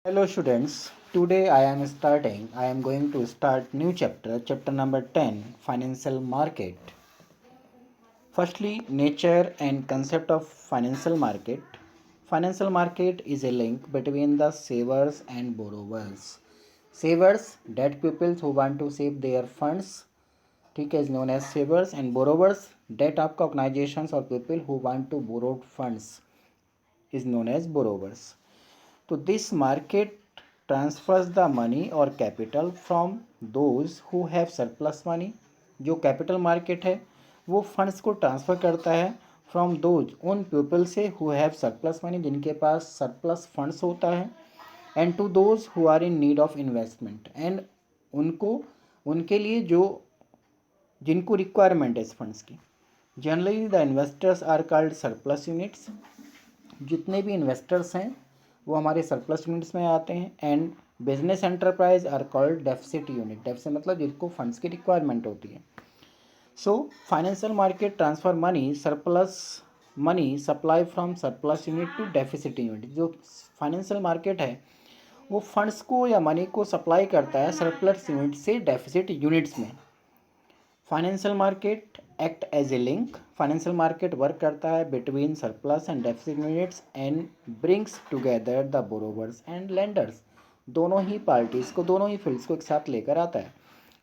Hello students, today I am going to start new chapter number 10, financial market. Firstly, nature and concept of financial market. Financial market is a link between the savers and borrowers. Savers, debt people who want to save their funds, ठीक है, is known as savers, and borrowers, debt आपका organizations or people who want to borrow funds is known as borrowers. तो this market transfers the money और capital from those who have surplus money. जो capital market है वो funds को transfer करता है from those उन पीपल से हु हैव सरप्लस मनी, जिनके पास सरप्लस फंड्स होता है, and to those who are in need of investment, and उनको उनके लिए जो जिनको रिक्वायरमेंट है इस फंड्स की. Generally the investors are called surplus units. जितने भी इन्वेस्टर्स हैं वो हमारे सरप्लस यूनिट्स में आते हैं. And business enterprise are called deficit unit. Deficit मतलब जिनको फंड्स की रिक्वायरमेंट होती है. So financial market transfer money surplus money supply from surplus unit to deficit unit. जो फाइनेंशियल मार्केट है वो फंड्स को या मनी को सप्लाई करता है सरप्लस यूनिट से डेफिसिट यूनिट्स में. Financial market act as a link. Financial market work करता है between surplus and deficit units and brings together the borrowers and lenders. दोनों ही पार्टीज़ को, दोनों ही फील्ड्स को एक साथ लेकर आता है.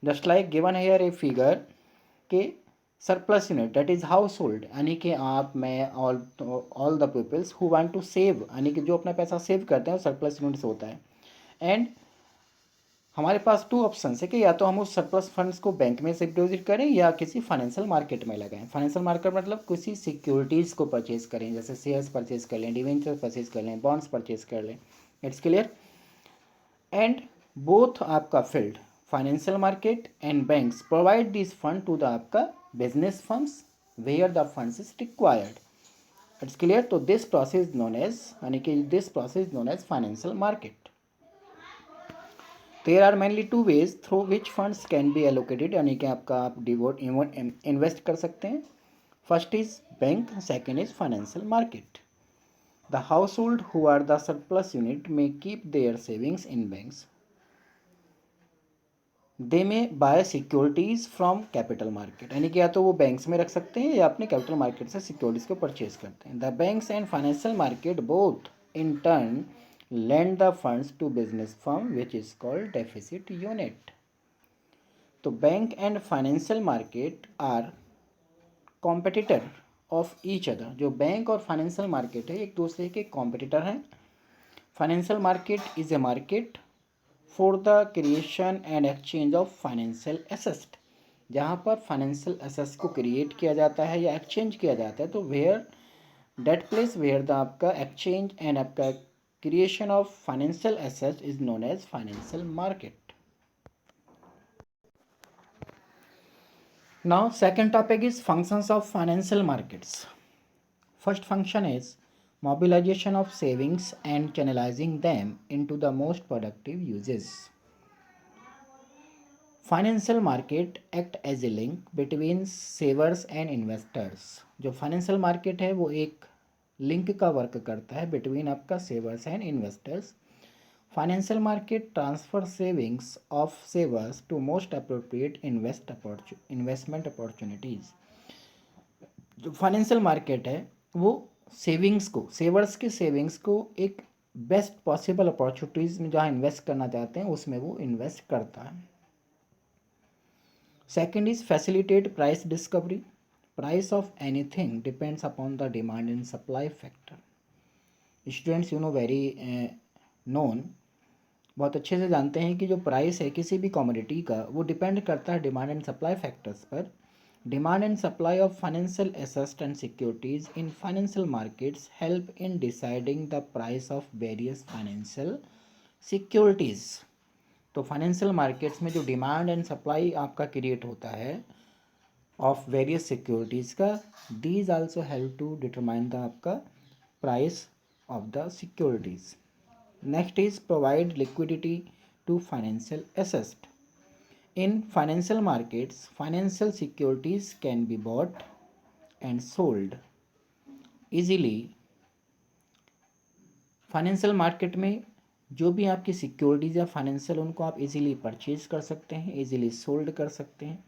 Just like given here a figure के surplus unit that is household, यानी कि आप, मैं, all the peoples who want to save, यानी कि जो अपना पैसा सेव करते हैं वो सरप्लस यूनिट्स होता है. एंड हमारे पास टू ऑप्शन है कि या तो हम उस सरप्लस फंड्स को बैंक में से डिपॉजिट करें या किसी फाइनेंशियल मार्केट में लगाएं. फाइनेंशियल मार्केट मतलब किसी सिक्योरिटीज़ को परचेज करें, जैसे शेयर्स परचेज कर लें, डिवेंचर परचेज कर लें, बॉन्ड्स परचेज कर लें. It's clear. एंड बोथ आपका field financial market and banks provide this fund to the आपका business funds where the funds is required. It's clear. तो दिस प्रोसेस नोन एज, यानी कि this process known as financial market. There are mainly two ways through which funds can be allocated, यानी कि आपका आप डिवोट invest कर सकते हैं. First is bank, second is financial market. The house hold who are the surplus unit may keep their savings in banks. They may buy securities from capital market, यानी कि या तो वो बैंक्स में रख सकते हैं या अपने कैपिटल मार्केट से सिक्योरिटीज़ को परचेज करते हैं. The banks and financial market both in turn lend the funds to business firm which is called deficit unit. तो bank and financial market are competitor of each other. जो bank और financial market है एक दूसरे के competitor हैं. Financial market is a market for the creation and exchange of financial asset. जहाँ पर फाइनेंशियल एसेट्स को क्रिएट किया जाता है या एक्सचेंज किया जाता है. तो where that place where the आपका एक्सचेंज एंड आपका creation of financial assets is known as financial market. Now second topic is functions of financial markets. First function is mobilization of savings and channelizing them into the most productive uses. Financial market act as a link between savers and investors. जो financial market है वो एक link का work करता है between आपका savers and investors. Financial market transfer savings of savers to most appropriate investment opportunities. जो financial market है वो सेविंग्स को, सेवर्स के सेविंग्स को एक बेस्ट पॉसिबल अपॉर्चुनिटीज़ में जहाँ इन्वेस्ट करना चाहते हैं उसमें वो इन्वेस्ट करता है. Second is facilitate price discovery. Price of anything depends upon the demand and supply factor. Students you know very known, बहुत अच्छे से जानते हैं कि जो प्राइस है किसी भी कमोडिटी का वो डिपेंड करता है डिमांड एंड सप्लाई फैक्टर्स पर. Demand and supply of financial assets and securities in financial markets help in deciding the price of various financial securities. तो फाइनेंशियल मार्केट्स में जो डिमांड एंड सप्लाई आपका create होता है of various securities का, these also help to determine the आपका price of the securities. Next is provide liquidity to financial assets. In financial markets, financial securities can be bought and sold easily. Financial market में जो भी आपकी securities या financial उनको आप easily purchase कर सकते हैं, इजीली सोल्ड कर सकते हैं.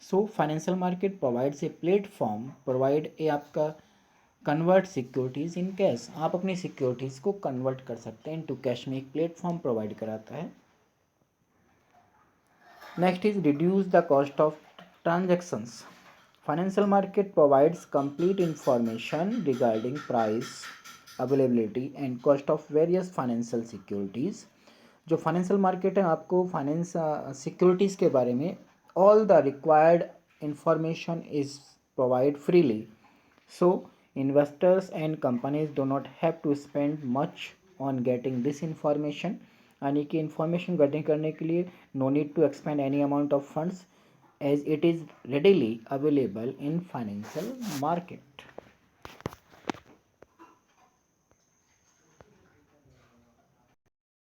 सो financial market provides a platform, provide a आपका कन्वर्ट सिक्योरिटीज़ इन कैश. आप अपनी सिक्योरिटीज़ को कन्वर्ट कर सकते हैं इनटू कैश में, एक प्लेटफॉर्म प्रोवाइड कराता है. Next is reduce the cost of transactions. Financial market provides complete information regarding price, availability and cost of various financial securities. जो फाइनेंशियल मार्केट है आपको फाइनेंस सिक्योरिटीज़ के बारे में all the required information is provide freely. So investors and companies do not have to spend much on getting this information. यानी कि information getting करने के लिए no need to expend any amount of funds as it is readily available in financial market.